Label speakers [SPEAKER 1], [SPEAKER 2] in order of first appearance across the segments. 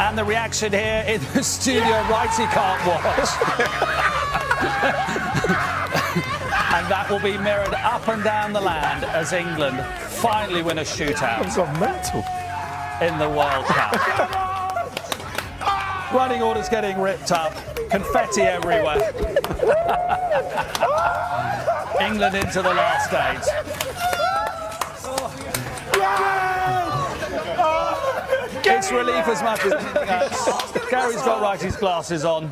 [SPEAKER 1] And the reaction here in the studio, Righty can't watch. And that will be mirrored up and down the land as England finally win a shootout.
[SPEAKER 2] That's on mental.
[SPEAKER 1] In the World Cup. Running orders getting ripped up. Confetti everywhere. England into the last eight. It's relief as much as anything else. Gary's got Righty's glasses on.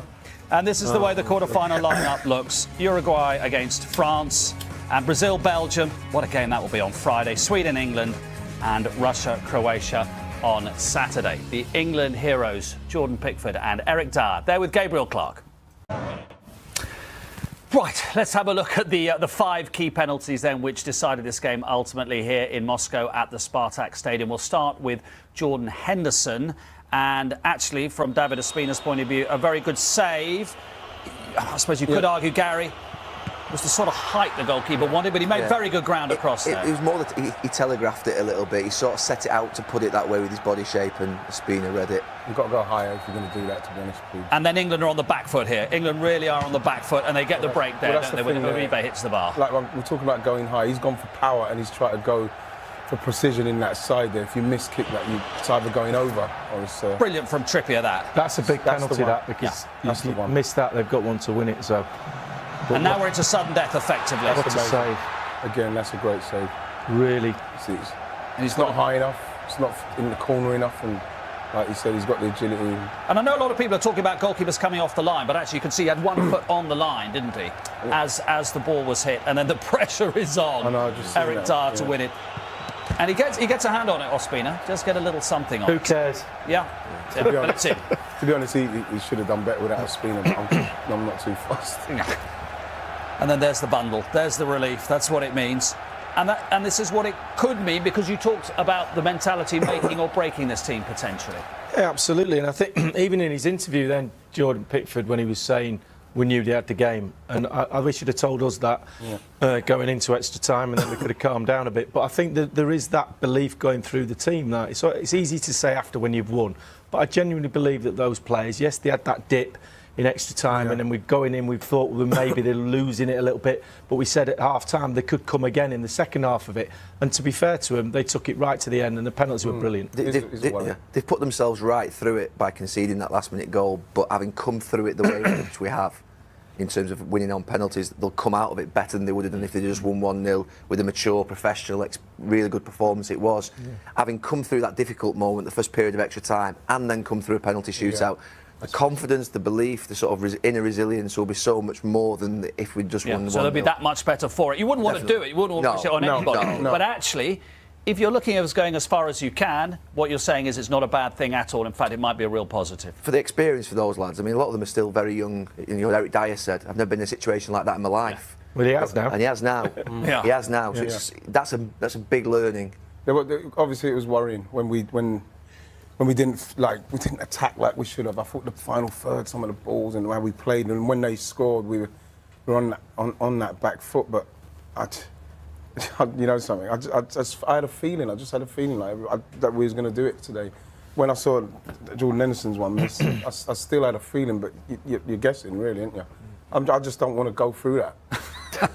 [SPEAKER 1] And this is the way the quarter-final lineup looks. Uruguay against France and Brazil, Belgium. What a game that will be on Friday. Sweden, England and Russia, Croatia on Saturday. The England heroes, Jordan Pickford and Eric Dyer. They're with Gabriel Clark. Right, let's have a look at the 5 key penalties then which decided this game ultimately here in Moscow at the Spartak Stadium. We'll start with Jordan Henderson. And actually, from David Ospina's point of view, a very good save. I suppose you could argue, Gary, was the sort of height the goalkeeper wanted, but he made very good ground across there.
[SPEAKER 3] It was more that he telegraphed it a little bit. He sort of set it out to put it that way with his body shape, and Ospina read it.
[SPEAKER 2] You've got to go higher if you're going to do that, to be honest with you.
[SPEAKER 1] And then England are on the back foot here. England really are on the back foot, and they get the break there, don't they, when Uribe hits the bar.
[SPEAKER 2] Like, we're talking about going high. He's gone for power, and he's tried to go for precision in that side there. If you miss kick that, it's either going over or it's...
[SPEAKER 1] Brilliant from Trippier, that.
[SPEAKER 4] That's a big penalty, that, because if you miss that, they've got one to win it, so...
[SPEAKER 1] And now we're into sudden death, effectively.
[SPEAKER 4] What a save.
[SPEAKER 2] Again, that's a great save.
[SPEAKER 4] Really.
[SPEAKER 2] And he's not high enough, it's not in the corner enough, and like you said, he's got the agility.
[SPEAKER 1] And I know a lot of people are talking about goalkeepers coming off the line, but actually you can see he had one foot on the line, didn't he, as the ball was hit, and then the pressure is on Eric Dyer to win it. And he gets a hand on it, Ospina. Just get a little something on it.
[SPEAKER 4] Who cares?
[SPEAKER 1] Yeah. But it's in.
[SPEAKER 2] To be honest, he should have done better without Ospina, but I'm not too fast.
[SPEAKER 1] And then there's the bundle. There's the relief. That's what it means. And this is what it could mean, because you talked about the mentality making or breaking this team potentially.
[SPEAKER 4] Yeah, absolutely. And I think even in his interview then, Jordan Pickford, when he was saying we knew they had the game, and I wish he'd have told us that going into extra time, and then we could have calmed down a bit. But I think that there is that belief going through the team that it's easy to say after when you've won, but I genuinely believe that those players, yes, they had that dip in extra time, and then we're going in, we thought maybe they're losing it a little bit, but we said at half-time they could come again in the second half of it, and to be fair to them, they took it right to the end, and the penalties were brilliant.
[SPEAKER 3] They've put themselves right through it by conceding that last-minute goal, but having come through it the way in which we have, in terms of winning on penalties, they'll come out of it better than they would have done if they just won 1-0 with a mature, professional, really good performance it was. Having come through that difficult moment, the first period of extra time, and then come through a penalty shootout, the confidence, the belief, the sort of inner resilience will be so much more than if we just won the 1-0.
[SPEAKER 1] So they'll be that much better for it. You wouldn't want to do it. You wouldn't want to push it on anybody. But actually, if you're looking at us going as far as you can, what you're saying is it's not a bad thing at all. In fact, it might be a real positive.
[SPEAKER 3] For the experience for those lads, I mean, a lot of them are still very young. You know, Eric Dyer said, I've never been in a situation like that in my life.
[SPEAKER 4] Well, he has now.
[SPEAKER 3] And he has now. He has now. So that's a big learning.
[SPEAKER 2] Obviously, it was worrying when we didn't attack like we should have. I thought the final third, some of the balls and the way we played, and when they scored, we were on that back foot. But you know something, I had a feeling. I just had a feeling that we was going to do it today. When I saw Jordan Henderson's one miss, I still had a feeling. But you're guessing, really, aren't you? I just don't want to go through that.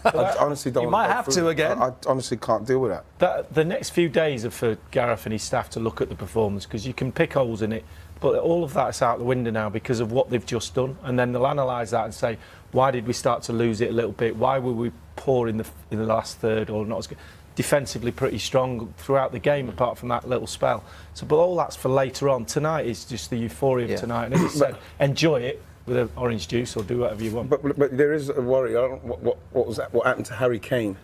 [SPEAKER 2] I honestly don't.
[SPEAKER 1] You might have to again.
[SPEAKER 2] I honestly can't deal with that.
[SPEAKER 4] The next few days are for Gareth and his staff to look at the performance, because you can pick holes in it, but all of that's out the window now because of what they've just done, and then they'll analyse that and say, why did we start to lose it a little bit? Why were we poor in the last third, or not as good? Defensively pretty strong throughout the game, apart from that little spell. So, but all that's for later on. Tonight is just the euphoria of tonight, and as you said, enjoy it with an orange juice or do whatever you want.
[SPEAKER 2] But there is a worry. What was that? What happened to Harry Kane?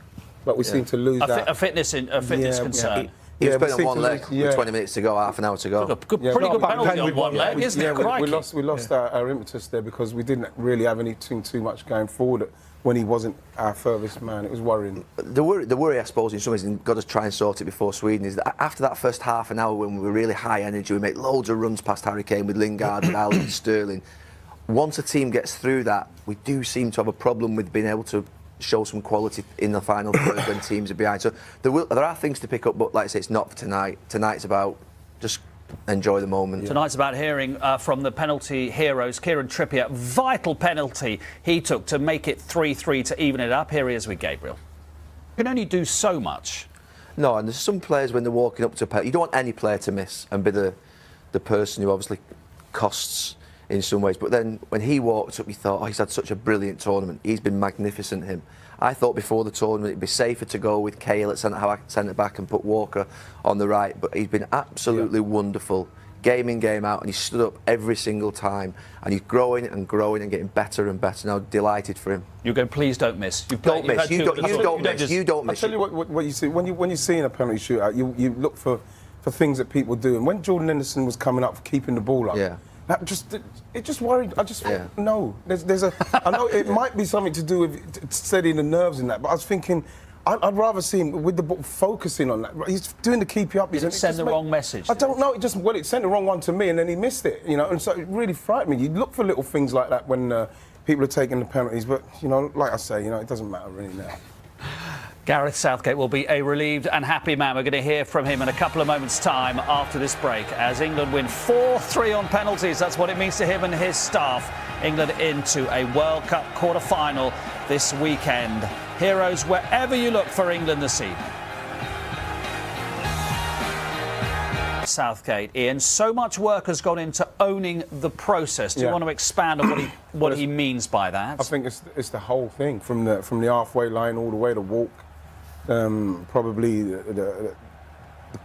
[SPEAKER 2] But we seem to lose that.
[SPEAKER 1] A fitness concern.
[SPEAKER 3] He was playing on one leg with 20 minutes to go, half an hour to go.
[SPEAKER 1] Pretty good penalty on one leg, isn't it?
[SPEAKER 2] We lost our impetus there because we didn't really have anything too much going forward when he wasn't our furthest man. It was worrying.
[SPEAKER 3] The worry, I suppose, in some ways, and got to try and sort it before Sweden, is that after that first half an hour when we were really high energy, we made loads of runs past Harry Kane with Lingard and Allen and Sterling. Once a team gets through that, we do seem to have a problem with being able to show some quality in the final third when teams are behind. So there are things to pick up, but like I say, it's not for tonight. Tonight's about just enjoy the moment.
[SPEAKER 1] Tonight's about hearing from the penalty heroes. Kieran Trippier, vital penalty he took to make it 3-3 to even it up. Here he is with Gabriel. You can only do so much.
[SPEAKER 3] No, and there's some players when they're walking up to a penalty, you don't want any player to miss and be the person who obviously costs in some ways. But then when he walked up, you thought, oh, he's had such a brilliant tournament. He's been magnificent, him. I thought before the tournament it'd be safer to go with Cahill at centre back and put Walker on the right, but he's been absolutely wonderful, game in, game out, and he's stood up every single time, and he's growing and growing and getting better and better. Now, delighted for him.
[SPEAKER 1] You're going, please don't miss.
[SPEAKER 3] You don't miss. You don't miss.
[SPEAKER 2] I'll tell you what you see when you're seeing a penalty shootout. You look for things that people do, and when Jordan Henderson was coming up for keeping the ball up.
[SPEAKER 3] Yeah.
[SPEAKER 2] That just worried. I just thought, no. There's a. I know it might be something to do with steadying the nerves in that, but I was thinking, I'd rather see him with the ball focusing on that. He's doing to keep you up.
[SPEAKER 1] Did it send the wrong message?
[SPEAKER 2] I don't know. It sent the wrong one to me, and then he missed it. You know, and so it really frightened me. You look for little things like that when people are taking the penalties, but like I say, it doesn't matter really now.
[SPEAKER 1] Gareth Southgate will be a relieved and happy man. We're going to hear from him in a couple of moments' time after this break as England win 4-3 on penalties. That's what it means to him and his staff. England into a World Cup quarter-final this weekend. Heroes wherever you look for England this evening. Southgate, Ian, so much work has gone into owning the process. Do you want to expand on what he means by that?
[SPEAKER 2] I think it's the whole thing, from the halfway line all the way to walk. Probably the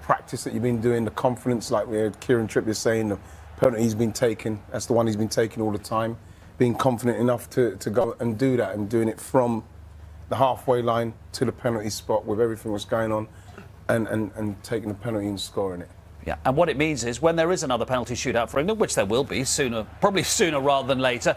[SPEAKER 2] practice that you've been doing, the confidence, like we heard Kieran Trippier saying, the penalty he's been taking, that's the one he's been taking all the time. Being confident enough to go and do that, and doing it from the halfway line to the penalty spot with everything that's going on, and taking the penalty and scoring it.
[SPEAKER 1] Yeah, and what it means is when there is another penalty shootout for England, which there will be probably sooner rather than later,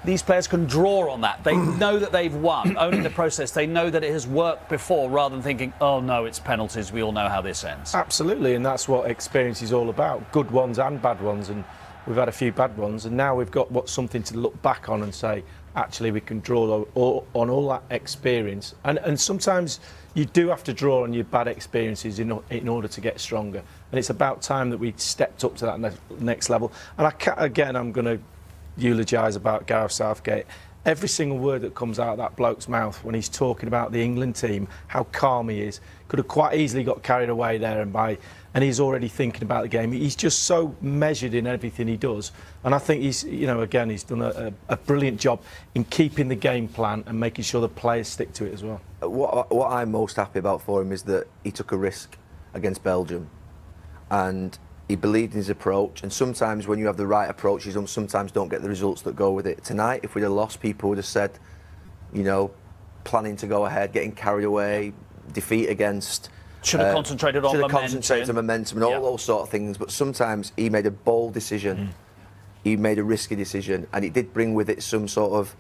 [SPEAKER 1] these players can draw on that. They know that they've won. Owning the process, they know that it has worked before, rather than thinking, oh no, it's penalties, we all know how this ends.
[SPEAKER 4] Absolutely, and that's what experience is all about. Good ones and bad ones, and we've had a few bad ones, and now we've got something to look back on and say, actually, we can draw on all that experience. And sometimes you do have to draw on your bad experiences in order to get stronger. And it's about time that we stepped up to that next level. And I'm going to eulogise about Gareth Southgate. Every single word that comes out of that bloke's mouth when he's talking about the England team, how calm he is, could have quite easily got carried away there and he's already thinking about the game. He's just so measured in everything he does, and I think he's done a brilliant job in keeping the game plan and making sure the players stick to it as well.
[SPEAKER 3] What I'm most happy about for him is that he took a risk against Belgium, and he believed in his approach. And sometimes when you have the right approach, you sometimes don't get the results that go with it. Tonight, if we'd have lost, people would have said, planning to go ahead, getting carried away, defeat against.
[SPEAKER 1] Should have concentrated on
[SPEAKER 3] momentum and all those sort of things. But sometimes he made a bold decision. He made a risky decision, and it did bring with it some sort of.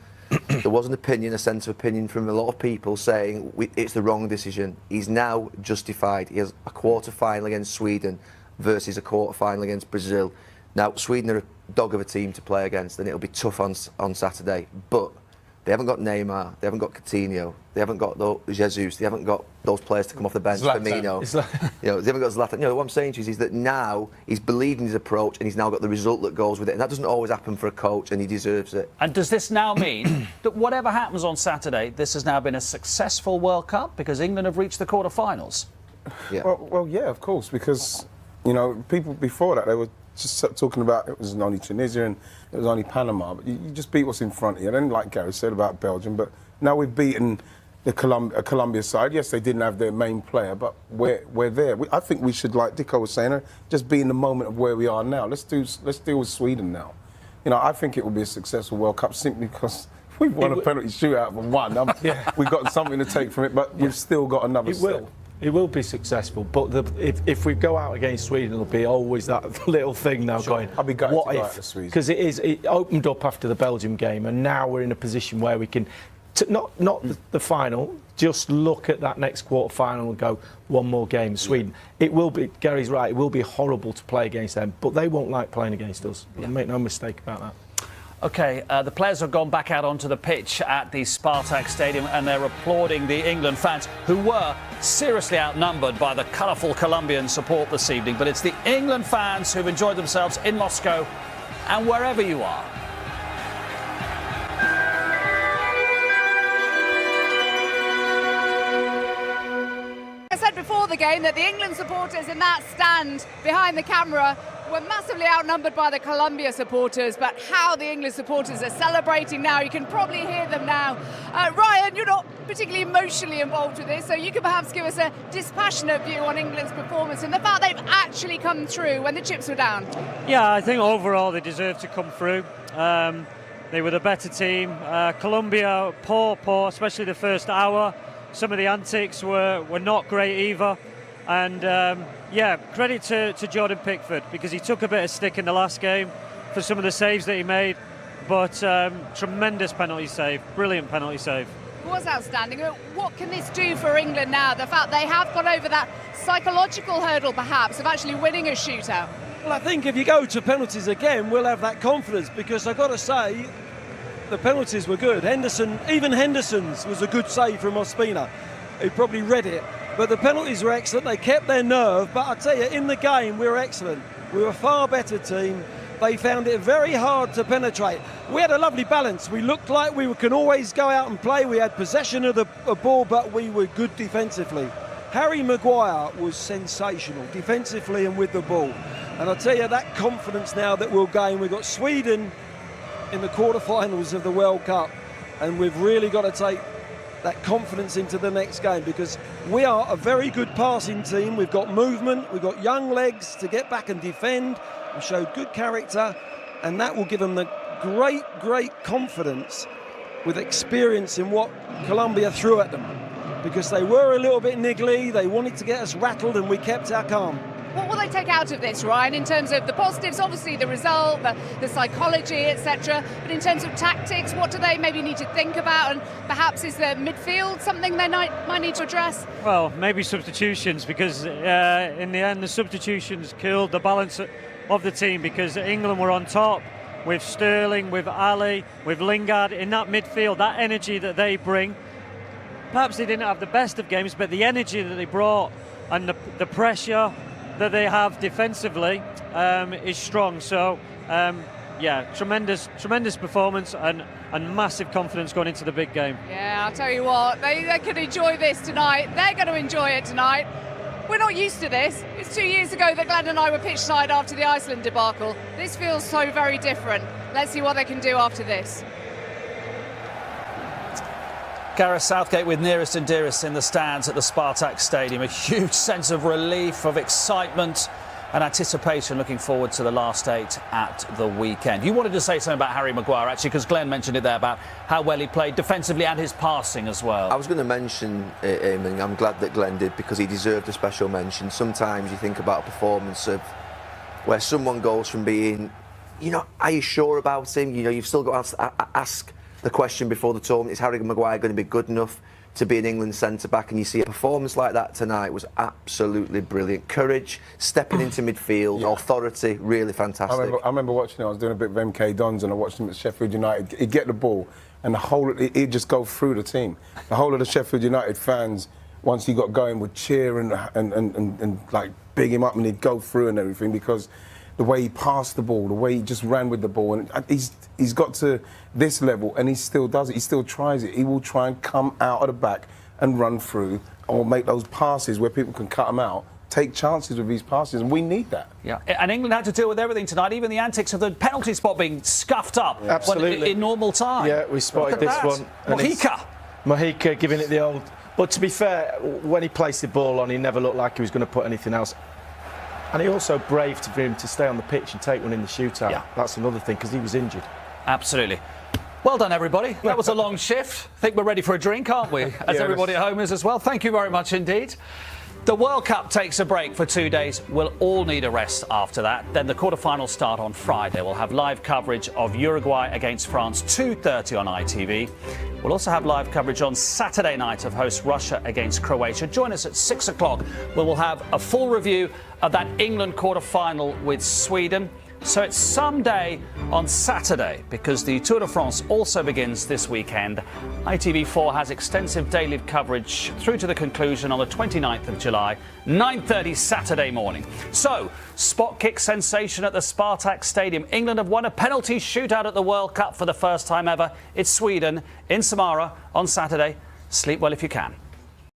[SPEAKER 3] There was an opinion, a sense of opinion from a lot of people saying it's the wrong decision. He's now justified. He has a quarter-final against Sweden versus a quarter-final against Brazil. Now, Sweden are a dog of a team to play against, and it'll be tough on Saturday. But they haven't got Neymar, they haven't got Coutinho, they haven't got Jesus, they haven't got those players to come off the bench, Firmino. They haven't got Zlatan. What I'm saying to you is that now he's believed in his approach, and he's now got the result that goes with it. And that doesn't always happen for a coach, and he deserves it.
[SPEAKER 1] And does this now mean that whatever happens on Saturday, this has now been a successful World Cup because England have reached the quarter-finals?
[SPEAKER 3] Yeah.
[SPEAKER 2] Well, yeah, of course, because people before that, they were just talking about it was only Tunisia and it was only Panama, but you just beat what's in front of you. And then, like Gary said about Belgium, but now we've beaten the Colombia side. Yes, they didn't have their main player, but we're there. I think we should, like Dicko was saying, just be in the moment of where we are now. Let's deal with Sweden now. I think it will be a successful World Cup simply because we've won a penalty shootout and won. We've got something to take from it, but we've still got another step.
[SPEAKER 4] It will be successful, but if we go out against Sweden, it'll be always that little thing now going.
[SPEAKER 2] I'll be gutted
[SPEAKER 4] what
[SPEAKER 2] to go
[SPEAKER 4] if?
[SPEAKER 2] out to Sweden.
[SPEAKER 4] Because it opened up after the Belgium game, and now we're in a position where we can, not the final, just look at that next quarter final and go one more game. Sweden. It will be. Gary's right. It will be horrible to play against them, but they won't like playing against us. Make no mistake about that.
[SPEAKER 1] OK, the players have gone back out onto the pitch at the Spartak Stadium and they're applauding the England fans who were seriously outnumbered by the colourful Colombian support this evening. But it's the England fans who've enjoyed themselves in Moscow and wherever you are.
[SPEAKER 5] I said before the game that the England supporters in that stand behind the camera were massively outnumbered by the Colombia supporters, but how the English supporters are celebrating now, you can probably hear them now. Ryan, you're not particularly emotionally involved with this, so you can perhaps give us a dispassionate view on England's performance and the fact they've actually come through when the chips were down.
[SPEAKER 6] Yeah, I think overall they deserve to come through. They were the better team. Colombia, poor, especially the first hour. Some of the antics were not great either. And yeah, credit to Jordan Pickford because he took a bit of stick in the last game for some of the saves that he made. But tremendous penalty save, brilliant penalty save.
[SPEAKER 5] It was outstanding. What can this do for England now? The fact they have got over that psychological hurdle perhaps of actually winning a shootout.
[SPEAKER 7] Well, I think if you go to penalties again, we'll have that confidence because I've got to say, the penalties were good. Even Henderson's was a good save from Ospina. He probably read it. But the penalties were excellent. They kept their nerve. But I tell you, in the game, we were excellent. We were a far better team. They found it very hard to penetrate. We had a lovely balance. We looked like we can always go out and play. We had possession of the ball, but we were good defensively. Harry Maguire was sensational defensively and with the ball. And I tell you, that confidence now that we'll gain. We've got Sweden in the quarterfinals of the World Cup, and we've really got to take that confidence into the next game because we are a very good passing team. We've got movement, we've got young legs to get back and defend. We showed good character, and that will give them the great confidence with experience in what Colombia threw at them because they were a little bit niggly. They wanted to get us rattled, and we kept our calm.
[SPEAKER 5] What will they take out of this, Ryan, in terms of the positives, obviously the result, the psychology, etc., but in terms of tactics, what do they maybe need to think about, and perhaps is the midfield something they might need to address?
[SPEAKER 6] Well, maybe substitutions because in the end the substitutions killed the balance of the team because England were on top with Sterling, with Ali, with Lingard in that midfield, that energy that they bring. Perhaps they didn't have the best of games, but the energy that they brought and the pressure that they have defensively is strong. So yeah, tremendous performance and massive confidence going into the big game.
[SPEAKER 5] Yeah, I'll tell you what, they can enjoy this tonight. They're going to enjoy it tonight. We're not used to this. It's 2 years ago that Glenn and I were pitch side after the Iceland debacle. This feels so very different. Let's see what they can do after this.
[SPEAKER 1] Gareth Southgate with nearest and dearest in the stands at the Spartak Stadium. A huge sense of relief, of excitement and anticipation looking forward to the last 8 at the weekend. You wanted to say something about Harry Maguire, actually, because Glenn mentioned it there about how well he played defensively and his passing as well.
[SPEAKER 3] I was going to mention him, and I'm glad that Glenn did because he deserved a special mention. Sometimes you think about a performance of where someone goes from being, are you sure about him? You've still got to ask the question before the tournament, is Harry Maguire going to be good enough to be an England centre-back? And you see a performance like that tonight was absolutely brilliant. Courage, stepping into midfield, authority, really fantastic.
[SPEAKER 2] I remember watching it. I was doing a bit of MK Dons and I watched him at Sheffield United. He'd get the ball and he'd just go through the team. The whole of the Sheffield United fans, once he got going, would cheer and like big him up, and he'd go through and everything because the way he passed the ball, the way he just ran with the ball, and he's got to this level, and he still does it. He still tries it. He will try and come out of the back and run through, or make those passes where people can cut him out. Take chances with these passes, and we need that.
[SPEAKER 1] Yeah, and England had to deal with everything tonight, even the antics of the penalty spot being scuffed up in normal time.
[SPEAKER 4] Yeah, we spotted this one. Mojica giving it the old. But to be fair, when he placed the ball on, he never looked like he was going to put anything else. And he also braved for him to stay on the pitch and take one in the shootout. Yeah. That's another thing, because he was injured.
[SPEAKER 1] Absolutely. Well done, everybody. That was a long shift. I think we're ready for a drink, aren't we? As everybody at home is as well. Thank you very much indeed. The World Cup takes a break for 2 days. We'll all need a rest after that. Then the quarterfinals start on Friday. We'll have live coverage of Uruguay against France, 2:30 on ITV. We'll also have live coverage on Saturday night of host Russia against Croatia. Join us at 6 o'clock, where we'll have a full review of that England quarterfinal with Sweden. So it's someday on Saturday, because the Tour de France also begins this weekend. ITV4 has extensive daily coverage through to the conclusion on the 29th of July, 9:30 Saturday morning. So, spot kick sensation at the Spartak Stadium. England have won a penalty shootout at the World Cup for the first time ever. It's Sweden in Samara on Saturday. Sleep well if you can.